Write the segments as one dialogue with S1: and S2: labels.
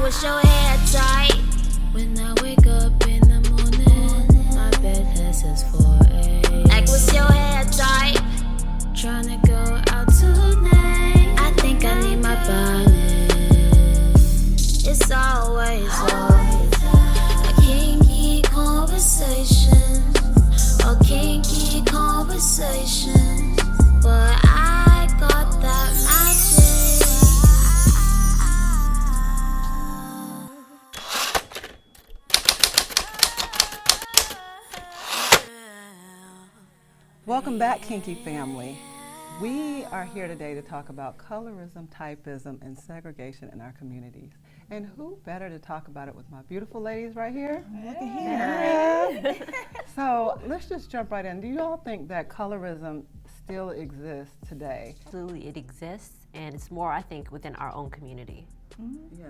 S1: wash your hair tight. When I wake up in the morning, my bed has says 4 Like, what's your hair type? Tryna go out tonight. I think I need my bonnet. It's always a kinky conversation. A kinky conversation. But I got that magic.
S2: Welcome back, Kinky family. We are here today to talk about colorism, typism, and segregation in our communities. And who better to talk about it with my beautiful ladies right here? Look at here. So let's just jump right in. Do you all think that colorism still exists today?
S3: Absolutely, it exists, and it's more, I think, within our own community.
S2: Mm-hmm. Yeah.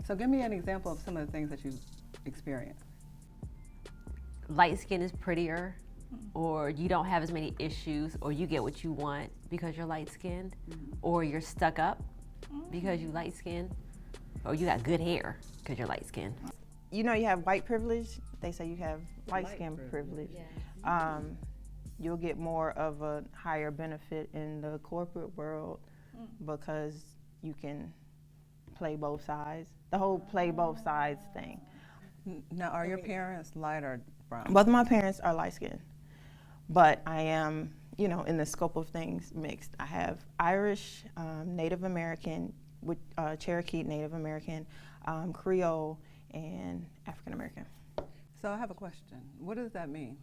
S2: So give me an example of some of the things that you've experienced.
S3: Light skin is prettier, or you don't have as many issues, or you get what you want because you're light skinned, or you're stuck up because you light skinned, or you got good hair because you're light skinned.
S4: You know, you have white privilege. They say you have light skin privilege.
S3: Yeah.
S4: You'll get more of a higher benefit in the corporate world because you can play both sides. The whole play both sides thing.
S2: Now, are your parents light or brown?
S4: Both of my parents are light skinned, but I am, you know, in the scope of things, mixed. I have Irish, Native American, with Cherokee Native American, Creole, and African American.
S2: So I have a question. What does that mean?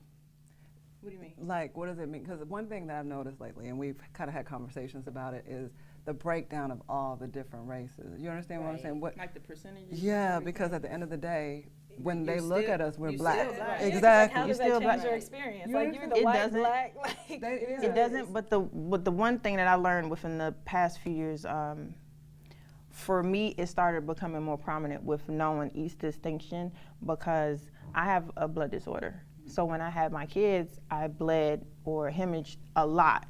S4: What do you mean?
S2: Like, what does it mean? Because one thing that I've noticed lately, and we've kind of had conversations about it, is the breakdown of all the different races. You understand what I'm saying? What?
S4: Like the percentages?
S2: Yeah, because at the end of the day, when they look at us, we're black.
S4: black.
S2: Exactly.
S5: Like, how does
S4: You're
S5: that
S4: still
S5: change
S4: black.
S5: your experience?
S2: You
S5: Like, you're
S2: understand?
S5: the
S4: It
S5: white,
S4: doesn't.
S5: black, like.
S4: It doesn't, but the one thing that I learned within the past few years, for me, it started becoming more prominent with knowing each distinction because I have a blood disorder. So when I had my kids, I bled or hemorrhaged a lot.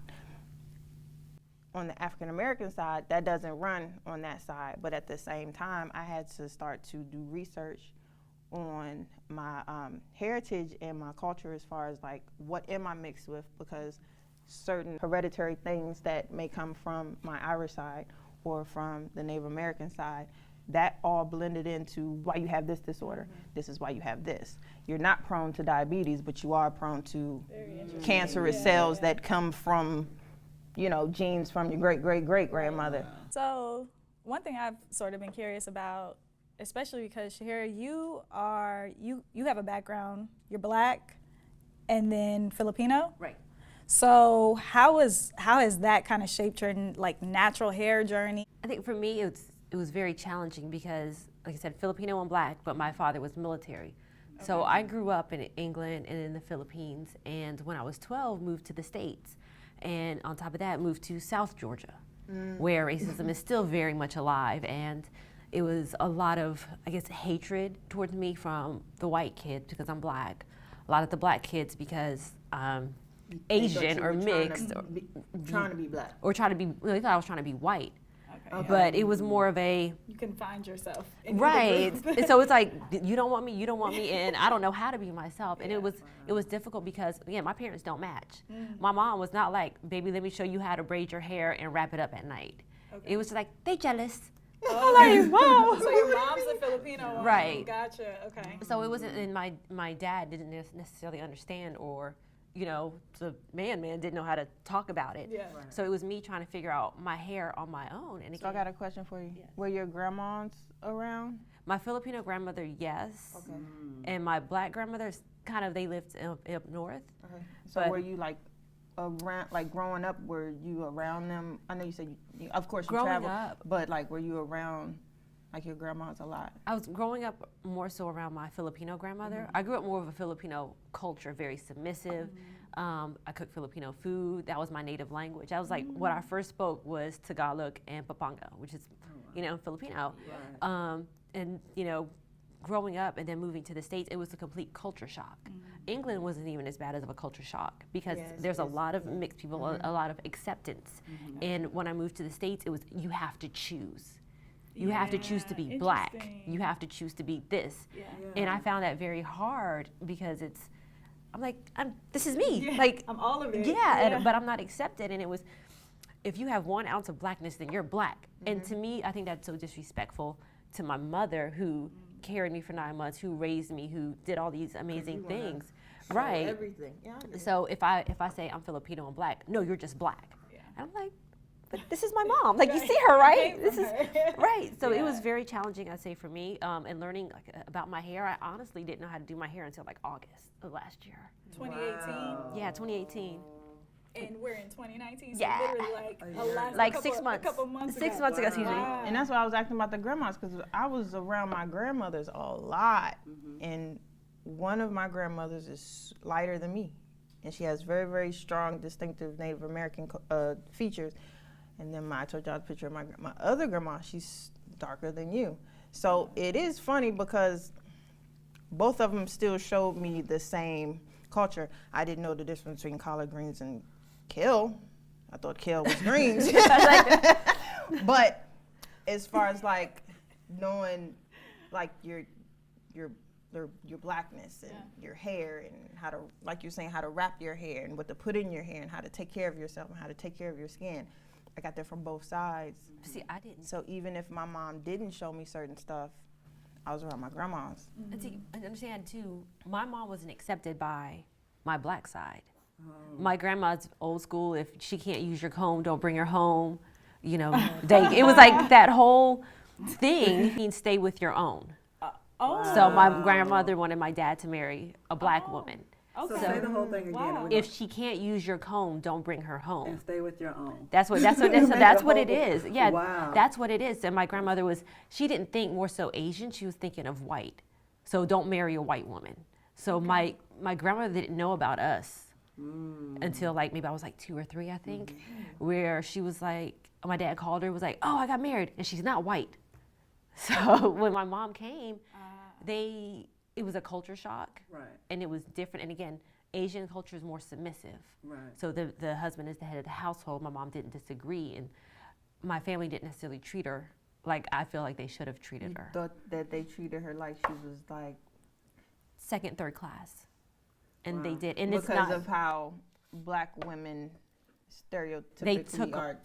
S4: On the African American side, that doesn't run on that side, but at the same time, I had to start to do research on my heritage and my culture as far as like what am I mixed with, because certain hereditary things that may come from my Irish side or from the Native American side, that all blended into why you have this disorder. This is why you have this. You're not prone to diabetes, but you are prone to cancerous cells that come from, you know, genes from your great-great-great-grandmother.
S5: So one thing I've sort of been curious about, especially because Shaherra, you have a background, you're black and then Filipino.
S3: Right.
S5: So how has that kind of shaped your like natural hair journey?
S3: I think for me, it was very challenging because, like I said, Filipino and black, but my father was military. Okay. So I grew up in England and in the Philippines, and when I was 12, moved to the States. And on top of that, moved to South Georgia, where racism is still very much alive. And it was a lot of, I guess, hatred towards me from the white kids because I'm black. A lot of the black kids because Asian or mixed.
S4: Trying to be black.
S3: Or trying to be, they thought I was trying to be white.
S5: Okay.
S3: But it was more of a...
S5: You can find yourself. In
S3: Right. And so it's like, you don't want me, and I don't know how to be myself. And it was difficult because, again, my parents don't match. My mom was not like, baby, let me show you how to braid your hair and wrap it up at night. Okay. It was like, they jealous.
S5: Oh, like, wow. So your mom's a Filipino woman.
S3: Right.
S5: Gotcha, okay.
S3: So it wasn't, and my dad didn't necessarily understand, or, you know, the man didn't know how to talk about it.
S5: Yeah.
S3: Right. So it was me trying to figure out my hair on my own. And
S4: So I got a question for you.
S3: Yes.
S4: Were your grandmas around?
S3: My Filipino grandmother, yes.
S4: Okay.
S3: And my black grandmother's kind of, they lived up north.
S4: Okay. So
S3: But-
S4: were you like around, like growing up, were you around them? I know you said, of course you
S3: Growing
S4: traveled,
S3: up.
S4: but like were you around like your grandmas a lot?
S3: I was growing up more so around my Filipino grandmother. I grew up more of a Filipino culture, very submissive. I cooked Filipino food. That was my native language. I was like, what I first spoke was Tagalog and Pampanga, which is, you know, Filipino.
S2: Right.
S3: And, you know, growing up and then moving to the States, it was a complete culture shock. England wasn't even as bad as of a culture shock because there's a lot of mixed people, a lot of acceptance. And when I moved to the States, it was, you have to choose. You have to choose to be black.
S5: Interesting.
S3: You have to choose to be this.
S5: Yeah.
S3: And I found that very hard because I'm like, this is me. Like,
S5: I'm all of it.
S3: yeah. But I'm not accepted. And it was, if you have 1 ounce of blackness, then you're black. And to me, I think that's so disrespectful to my mother, who carried me for 9 months, who raised me, who did all these amazing things. Right.
S6: Everything. Yeah. I get it.
S3: So if I say I'm Filipino and black, no, you're just black. And I'm like, but this is my mom. Like, you see her, right? This is right. So it was very challenging, I'd say, for me. And learning about my hair, I honestly didn't know how to do my hair until like August of last year.
S5: 2018.
S3: Yeah, 2018.
S5: And we're in 2019. So
S3: Yeah.
S5: literally
S3: Like 6 months.
S5: A couple months
S3: 6
S5: ago.
S3: months ago, excuse me.
S4: And that's why I was asking about the grandmas, because I was around my grandmothers a lot, and one of my grandmothers is lighter than me, and she has very, very strong, distinctive Native American features. And then I told y'all the picture of my other grandma. She's darker than you. So it is funny because both of them still showed me the same culture. I didn't know the difference between collard greens and kale. I thought kale was greens. But as far as like knowing like your blackness and your hair, and how to, like you're saying, how to wrap your hair and what to put in your hair and how to take care of yourself and how to take care of your skin, I got that from both sides.
S3: See, I didn't.
S4: So even if my mom didn't show me certain stuff, I was around my grandmas.
S3: And see, I understand too, my mom wasn't accepted by my black side. My grandma's old school. If she can't use your comb, don't bring her home. You know, it was like that whole thing. Means stay with your own. So my grandmother wanted my dad to marry a black woman.
S2: So say the whole thing again.
S3: If she can't use your comb, don't bring her
S2: And
S3: home.
S2: stay with your own.
S3: That's what it is. Yeah,
S2: Wow.
S3: that's what it is. And my grandmother she didn't think more so Asian. She was thinking of white. So don't marry a white woman. So my grandmother didn't know about us until like maybe I was like 2 or 3, I think, where she was like, my dad called her, was like, oh, I got married, and she's not white. So when my mom came, it was a culture shock,
S2: Right.
S3: and it was different. And again, Asian culture is more submissive.
S2: Right.
S3: So the husband is the head of the household. My mom didn't disagree, and my family didn't necessarily treat her like I feel like they should have treated her.
S4: Thought that they treated her like she was like,
S3: Second, third class, and they
S2: Wow.
S3: did. And
S4: because
S3: it's not
S4: of how black women stereotypically are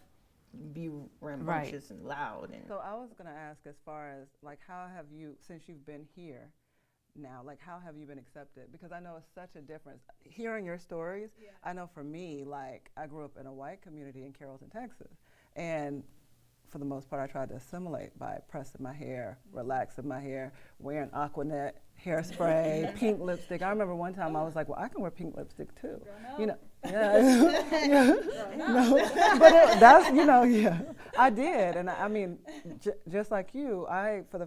S4: rambunctious and loud. And
S2: So I was going to ask, as far as like, how have you, since you've been here now, like how have you been accepted? Because I know it's such a difference. Hearing your stories, I know for me, like I grew up in a white community in Carrollton, Texas, and for the most part I tried to assimilate by pressing my hair, relaxing my hair, wearing Aquanet hairspray, pink lipstick. I remember one time I was like, well, I can wear pink lipstick too. You know, I did. And I mean, just like you,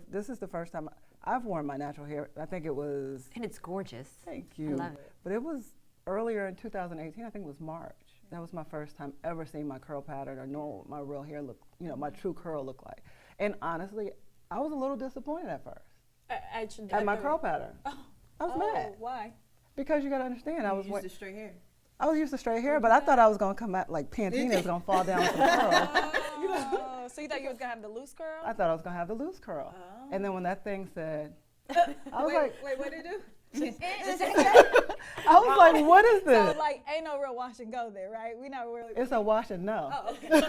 S2: this is the first time I've worn my natural hair. I think it was.
S3: And it's gorgeous.
S2: Thank you.
S3: I love it.
S2: But it was earlier in 2018, I think it was March. That was my first time ever seeing my curl pattern or knowing what my real hair looked, my true curl looked like. And honestly, I was a little disappointed at first. At my curl pattern. I was mad.
S5: Why?
S2: Because you gotta understand, I was
S6: used to straight hair.
S2: I was used to straight hair, but I thought I was gonna come out like Pantene was gonna fall down with some curls.
S5: Oh, so you thought you was gonna have the loose curl?
S2: I thought I was gonna have the loose curl.
S5: Oh.
S2: And then when that thing said, I was like,
S5: wait, what did it do?
S2: I was like, what is this?
S5: So like, ain't no real wash and go there, right? We not really.
S2: It's a wash and no.
S5: Oh, okay.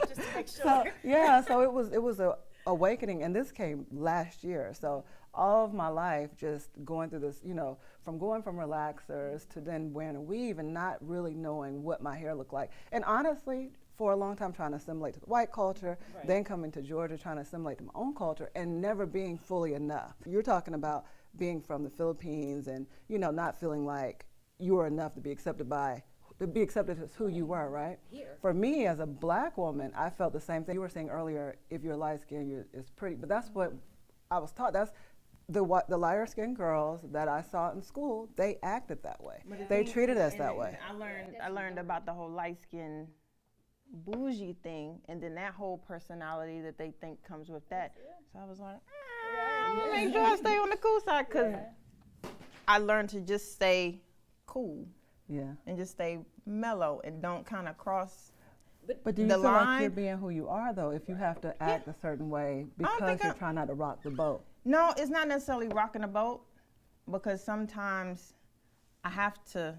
S5: Just to make sure.
S2: So yeah, so it was a awakening, and this came last year. So all of my life, just going through this, from going from relaxers to then wearing a weave and not really knowing what my hair looked like. And honestly, for a long time trying to assimilate to the white culture, then coming to Georgia trying to assimilate to my own culture, and never being fully enough. You're talking about being from the Philippines and not feeling like you were enough to be accepted as who you were, right?
S3: Here.
S2: For me as a black woman, I felt the same thing. You were saying earlier, if you're light skinned, it's pretty, but that's what I was taught. That's the lighter skinned girls that I saw in school, they acted that way. They treated us that way.
S4: I learned about the whole light skin bougie thing, and then that whole personality that they think comes with that. So I was like, make sure I stay on the cool side, because I learned to just stay cool.
S2: Yeah.
S4: And just stay mellow and don't kind of cross
S2: But do you
S4: the
S2: feel like
S4: line.
S2: you're being who you are, though, if you have to act a certain way because
S4: think
S2: you're
S4: I-
S2: trying not to rock the boat?
S4: No, it's not necessarily rocking the boat, because sometimes I have to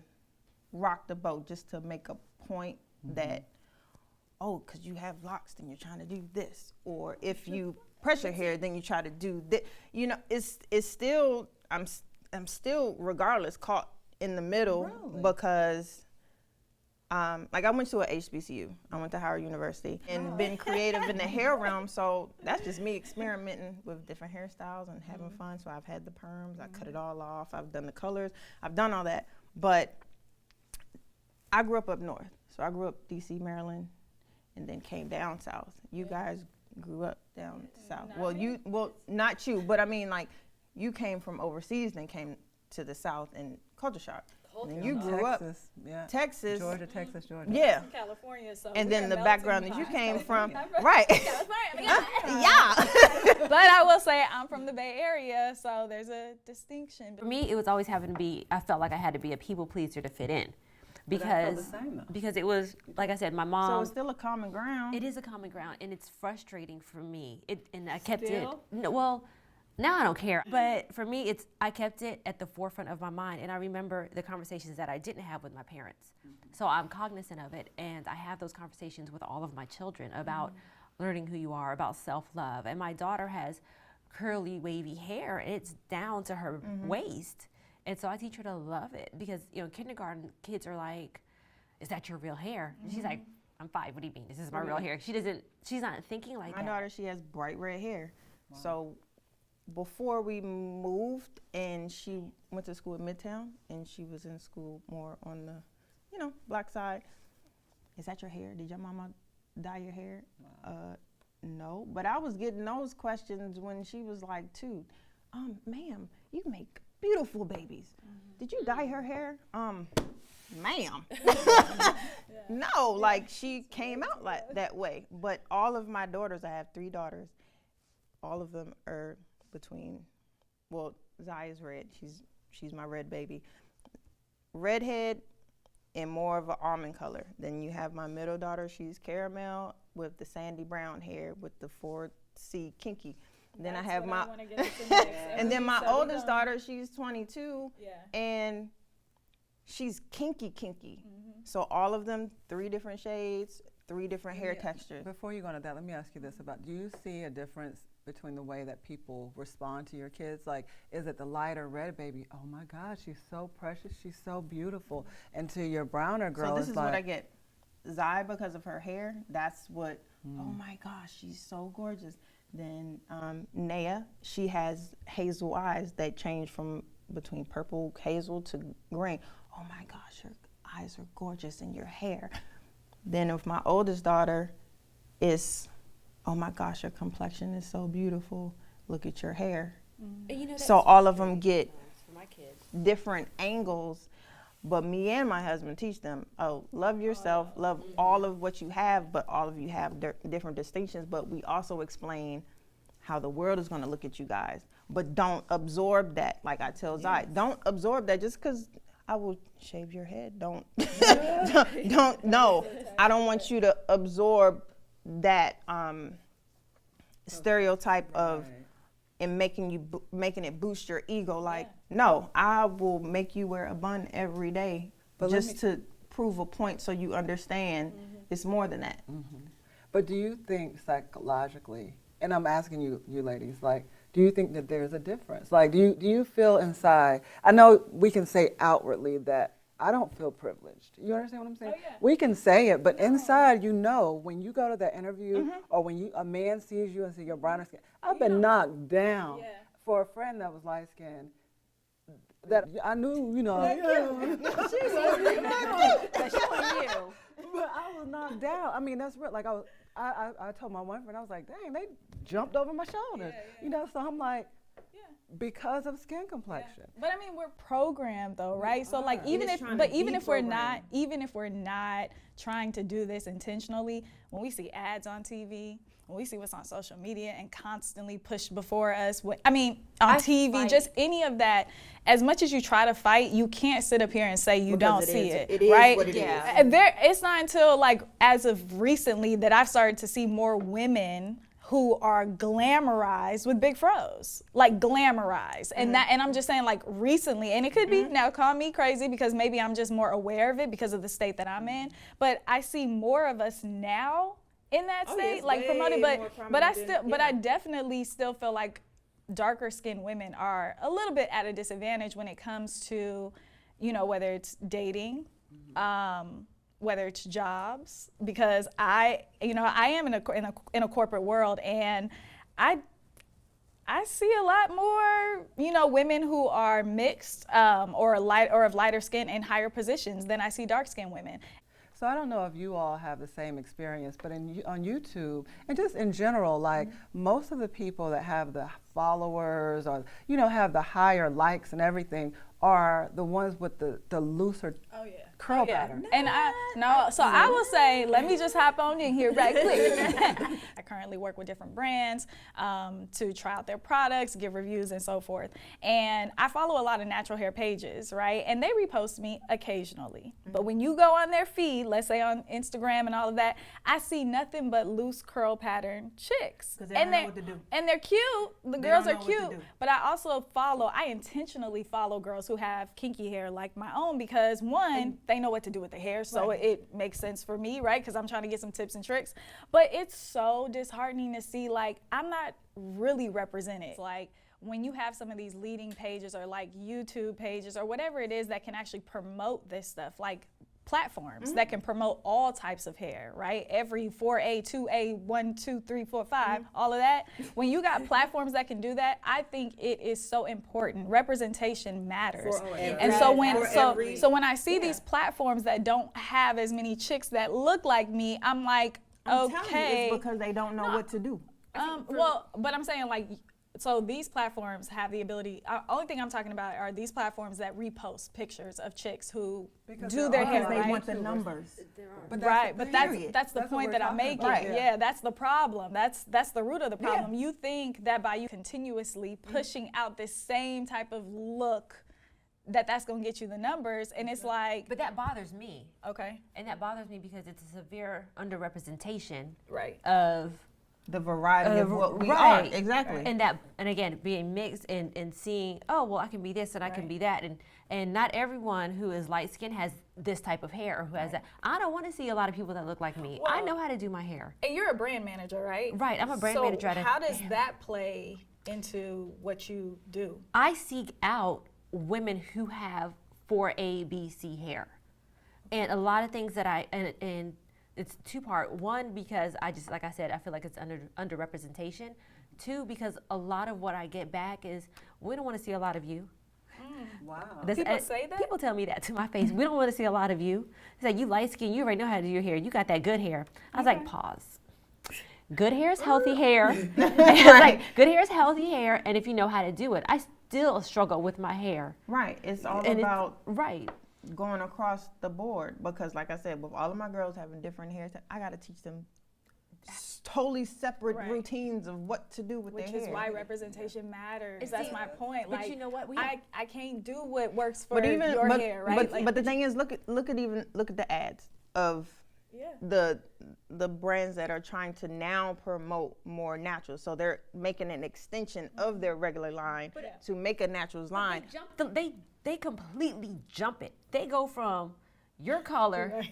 S4: rock the boat just to make a point that, oh, because you have locks, then you're trying to do this. Or if you press your hair, then you try to do this. You know, it's still, I'm still, regardless, caught in the middle.
S2: Really?
S4: Because, like, I went to a HBCU. I went to Howard University and been creative in the hair realm. So that's just me experimenting with different hairstyles and having fun. So I've had the perms, I cut it all off, I've done the colors, I've done all that. But I grew up north. So I grew up DC, Maryland, and then came down south. You guys grew up down south. Well, not you, but I mean, like, you came from overseas, then came to the south and culture shock. And then you grew up
S2: Texas, yeah.
S4: Texas.
S2: Georgia, Texas, Georgia.
S4: Yeah.
S5: California, so
S4: And
S5: we
S4: then
S5: are
S4: the
S5: melting
S4: background that you
S5: pot.
S4: came from,
S5: I'm
S4: right?
S5: California.
S4: Yeah.
S5: But I will say I'm from the Bay Area, so there's a distinction.
S3: For me, it was always having to be, I felt like I had to be a people pleaser to fit in.
S2: I felt
S3: Because,
S2: the same, though.
S3: because it was, like I said, my mom.
S4: So it's still a common ground.
S3: It is a common ground, and it's frustrating for me. And I kept
S5: Still?
S3: it. No, well, now I don't care. But for me, I kept it at the forefront of my mind, and I remember the conversations that I didn't have with my parents. So I'm cognizant of it, and I have those conversations with all of my children about learning who you are, about self-love. And my daughter has curly, wavy hair, and it's down to her waist. And so I teach her to love it, because kindergarten kids are like, "Is that your real hair?" And she's like, "I'm 5. What do you mean? This is my real hair." She's not thinking like
S4: My
S3: that.
S4: daughter, she has bright red hair. So before we moved, and she went to school in Midtown, and she was in school more on the, black side. Is that your hair? Did your mama dye your hair? No, but I was getting those questions when she was like 2. Ma'am, you make beautiful babies. Did you dye her hair? Ma'am. No, like, she came out like that way. But all of my daughters, I have 3 daughters, all of them are between, well, Zaya's red. She's my red baby. Redhead and more of an almond color. Then you have my middle daughter, she's caramel with the sandy brown hair with the 4C KINKY. Then I have my, and then my oldest daughter, she's 22, and she's kinky. So all of them, 3 different shades, 3 different hair textures.
S2: Before you go into that, let me ask you this do you see a difference between the way that people respond to your kids? Like, is it the lighter red baby? Oh my God, she's so precious, she's so beautiful. And to your browner girl,
S4: So this
S2: it's
S4: is
S2: like,
S4: what I get. Zai, because of her hair, that's what, oh my gosh, she's so gorgeous. Then Naya, she has hazel eyes that change from between purple hazel to green. Oh my gosh, your eyes are gorgeous, and your hair. Then with my oldest daughter, it's, oh my gosh, your complexion is so beautiful. Look at your hair. So all of them get different angles. But me and my husband teach them, love yourself, love all of what you have, but all of you have different distinctions. But we also explain how the world is going to look at you guys. But don't absorb that. Like I tell Zai, don't absorb that just because I will shave your head. No. I don't want you to absorb that stereotype of, and making it boost your ego. Like, no, I will make you wear a bun every day, but just to prove a point so you understand it's more than that.
S2: But do you think psychologically, and I'm asking you ladies, like, do you think that there's a difference? Like, do you feel inside, I know we can say outwardly that I don't feel privileged. You understand what I'm saying? We can say it, but inside, when you go to that interview or when a man sees you and see your browner skin, I've been knocked down for a friend that was light skinned. That I knew, but I was knocked down. I mean, that's real. Like, I told my one friend, I was like, dang, they jumped over my shoulders. So I'm like, because of skin complexion.
S5: But I mean, we're programmed though, right? So like,
S4: Even if we're
S5: not trying to do this intentionally, when we see ads on TV, when we see what's on social media and constantly pushed before us, on TV, just any of that, as much as you try to fight, you can't sit up here and say you don't see it, right?
S4: Is what it is.
S5: It's not until like as of recently that I've started to see more women who are glamorized with big fros, like glamorized. And I'm just saying like recently, and it could be, now call me crazy because maybe I'm just more aware of it because of the state that I'm in, but I see more of us now in that state, like promoted, but I definitely still feel like darker skinned women are a little bit at a disadvantage when it comes to, whether it's dating, whether it's jobs, because I am in a corporate world, and I see a lot more, women who are mixed or of lighter skin in higher positions than I see dark skinned women.
S2: So I don't know if you all have the same experience, but on YouTube and just in general, like most of the people that have the followers or have the higher likes and everything are the ones with the looser curl pattern.
S5: And I will say, let me just hop on in here right quick. I currently work with different brands to try out their products, give reviews, and so forth. And I follow a lot of natural hair pages, right? And they repost me occasionally. But when you go on their feed, let's say on Instagram and all of that, I see nothing but loose curl pattern chicks.
S4: Because they don't know what to do.
S5: And they're cute. The girls are cute. But I intentionally follow girls who have kinky hair like my own because one, they know what to do with the hair, so it makes sense for me, right? Because I'm trying to get some tips and tricks. But it's so disheartening to see, like, I'm not really represented. Like, when you have some of these leading pages or like YouTube pages or whatever it is that can actually promote this stuff, like platforms that can promote all types of hair, right? Every 4A, 2A, 1, 2, 3, 4, 5, all of that. When you got platforms that can do that, I think it is so important. Representation matters. And so when I see these platforms that don't have as many chicks that look like me, I'm like, okay.
S4: It's because they don't know what to do.
S5: But I'm saying like, so these platforms have the ability, only thing I'm talking about are these platforms that repost pictures of chicks who do their hair,
S4: Because they
S5: right?
S4: want the numbers.
S2: But
S5: that's the point that I'm making.
S2: Right.
S5: Yeah, that's the problem. That's the root of the problem. You think that by you continuously pushing out this same type of look, that's going to get you the numbers, and it's like.
S3: But that bothers me.
S5: Okay.
S3: And that bothers me because it's a severe underrepresentation
S5: Right.
S3: of
S4: The variety of what we
S3: right.
S4: are. Exactly.
S3: And again, being mixed and seeing, oh, well, I can be this and I can be that. And not everyone who is light skinned has this type of hair or who has that. I don't want to see a lot of people that look like me. I know how to do my hair.
S5: And you're a brand manager, right?
S3: Right, I'm a brand manager.
S5: So how does that play into what you do?
S3: I seek out women who have 4A, B, C hair. And a lot of things that and it's two-part. One, because I just, like I said, I feel like it's underrepresentation. Two, because a lot of what I get back is, we don't want to see a lot of you.
S2: Wow.
S5: People say that?
S3: People tell me that to my face. We don't want to see a lot of you. It's like, you light skin, you already know how to do your hair. You got that good hair. I was like, pause. Good hair is healthy hair. Like, good hair is healthy hair, and if you know how to do it. I still struggle with my hair.
S4: Right. It's all
S3: And
S4: about
S3: right.
S4: going across the board, because like I said, with all of my girls having different hair, I got to teach them totally separate routines of what to do with their hair.
S5: Which is why representation matters. That's my point.
S3: But
S5: like,
S3: you know what?
S5: I can't do what works for your hair, right?
S4: But the thing is, look at the ads of the brands that are trying to now promote more natural. So they're making an extension of their regular line to make a naturals line.
S3: They completely jump it. They go from your color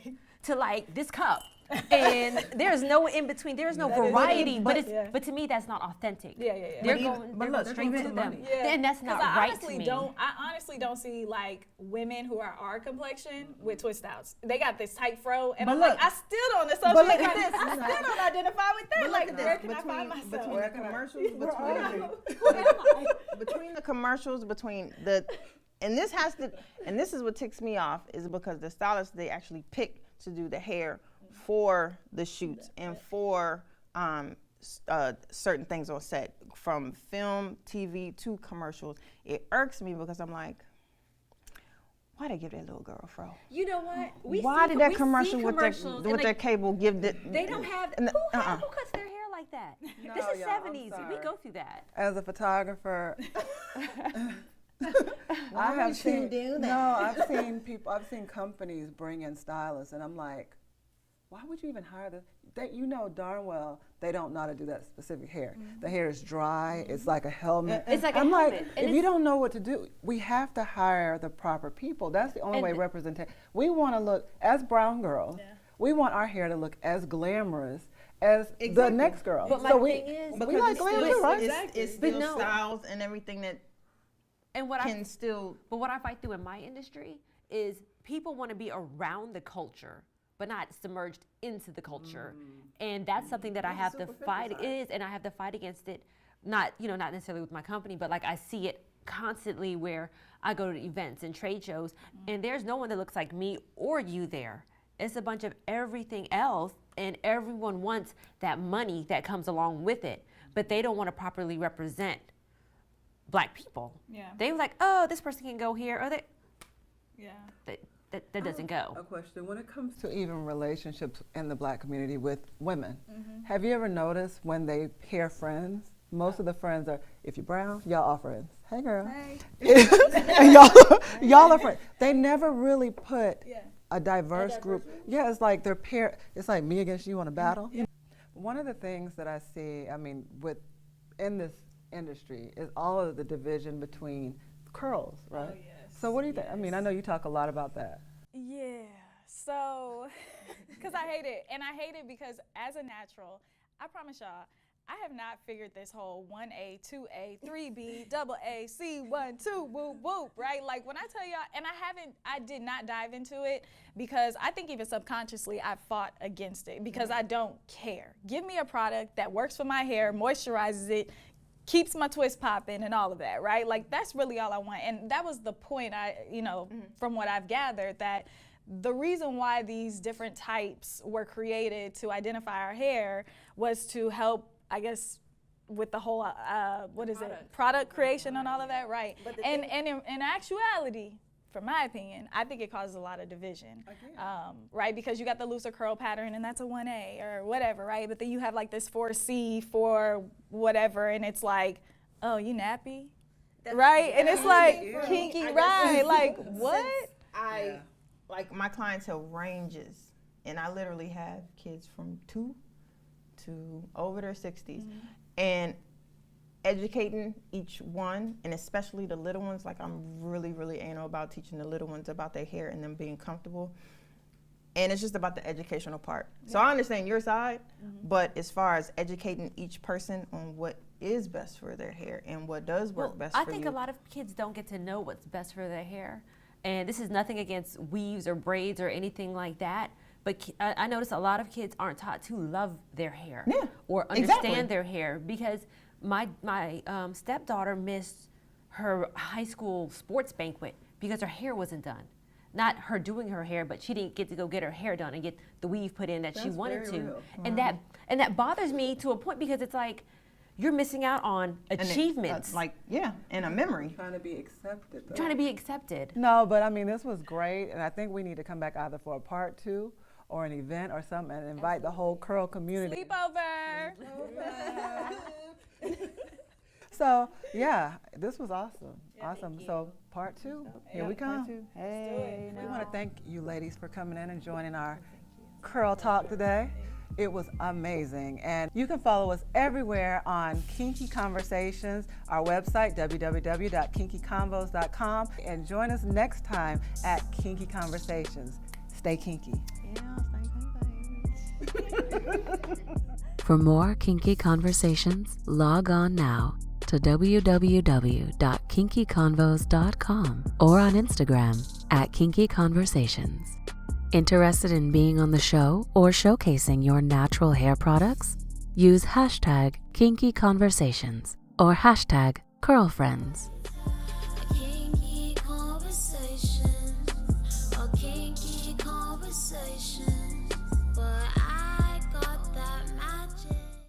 S3: to like this cup. And there's no in between. There's no variety. But to me, that's not authentic. They're going straight to them. And that's not right to me.
S5: I honestly don't see like women who are our complexion with twist outs. They got this tight fro, and I'm like, I still don't associate this. I still don't identify with that. Like, where can I find myself?
S4: Between the commercials, between the commercials, and this is what ticks me off, is because the stylists, they actually pick to do the hair for the shoots and for certain things on set, from film, TV to commercials. It irks me because I'm like, why they give that little girl a fro?
S3: You know what?
S4: Why did that commercial with their cable give the?
S3: They don't have. Who cuts their hair like that?
S2: No,
S3: this is
S2: y'all, I'm
S3: 70s. We
S2: sorry.
S3: go through that.
S2: As a photographer,
S6: Why would you do that?
S2: No, I've seen companies bring in stylists, and I'm like, why would you even hire them? You know darn well they don't know how to do that specific hair. The hair is dry. It's like a helmet.
S3: It's like
S2: I'm
S3: a helmet.
S2: like, if you don't know what to do, we have to hire the proper people. That's the only way representation. We want to look, as brown girls, we want our hair to look as glamorous as the next girl.
S3: But my thing is,
S2: we like glam too, right?
S4: It's still styles and everything that
S3: But what I fight through in my industry is people want to be around the culture, but not submerged into the culture. And that's something that I have to fight. It is, and I have to fight against it. Not necessarily with my company, but like I see it constantly where I go to events and trade shows, and there's no one that looks like me or you there. It's a bunch of everything else, and everyone wants that money that comes along with it, but they don't want to properly represent Black people.
S5: Yeah.
S3: They like, oh, this person can go here, or
S5: Yeah.
S3: that doesn't go.
S2: A question, when it comes to even relationships in the Black community with women, have you ever noticed when they pair friends, most of the friends are, if you're brown, y'all are friends. Hey girl. Hey. And y'all are friends. They never really put a diverse group. Yeah, it's like it's like me against you on a battle. Yeah. One of the things that I see, I mean, in this industry is all of the division between curls, right? Oh, yes. So what do you think? I mean, I know you talk a lot about that.
S5: Yeah, so, because I hate it. And I hate it because as a natural, I promise y'all, I have not figured this whole 1A, 2A, 3B, double A, C, 1, 2, whoop, whoop, right? Like when I tell y'all, and I did not dive into it because I think even subconsciously I fought against it because I don't care. Give me a product that works for my hair, moisturizes it, keeps my twist popping and all of that, right? Like that's really all I want. And that was the point from what I've gathered, that the reason why these different types were created to identify our hair was to help, I guess, with the whole, product creation and all of that, right? And in actuality, from my opinion, I think it causes a lot of division, right? Because you got the looser curl pattern and that's a 1A or whatever, right? But then you have like this 4C for whatever, and it's like, oh, you nappy, right? And it's like kinky, right? Like what?
S4: Like my clientele ranges, and I literally have kids from 2 to over their 60s, and educating each one, and especially the little ones, like I'm really, really anal about teaching the little ones about their hair and them being comfortable. And it's just about the educational part. So I understand your side, but as far as educating each person on what is best for their hair and what does work best for you.
S3: I think a lot of kids don't get to know what's best for their hair. And this is nothing against weaves or braids or anything like that. But I notice a lot of kids aren't taught to love their hair or understand their hair, because my stepdaughter missed her high school sports banquet because her hair wasn't done. Not her doing her hair, but she didn't get to go get her hair done and get the weave put in that she wanted to. And that bothers me to a point, because it's like you're missing out on achievements.
S4: And a memory.
S2: Trying to be accepted, though.
S3: Trying to be accepted.
S2: No, but I mean, this was great, and I think we need to come back either for a part 2 or an event or something and invite the whole curl community.
S5: Sleepover.
S2: So yeah, this was awesome. Awesome. So part 2, here we come. Hey, we want to thank you ladies for coming in and joining our curl talk today. It was amazing. And you can follow us everywhere on Kinky Conversations, our website, www.kinkyconvos.com, and join us next time at Kinky Conversations. Stay kinky.
S7: For more kinky conversations, log on now to www.kinkyconvos.com or on Instagram at Kinky Conversations. Interested in being on the show or showcasing your natural hair products? Use hashtag Kinky Conversations or hashtag Curlfriends.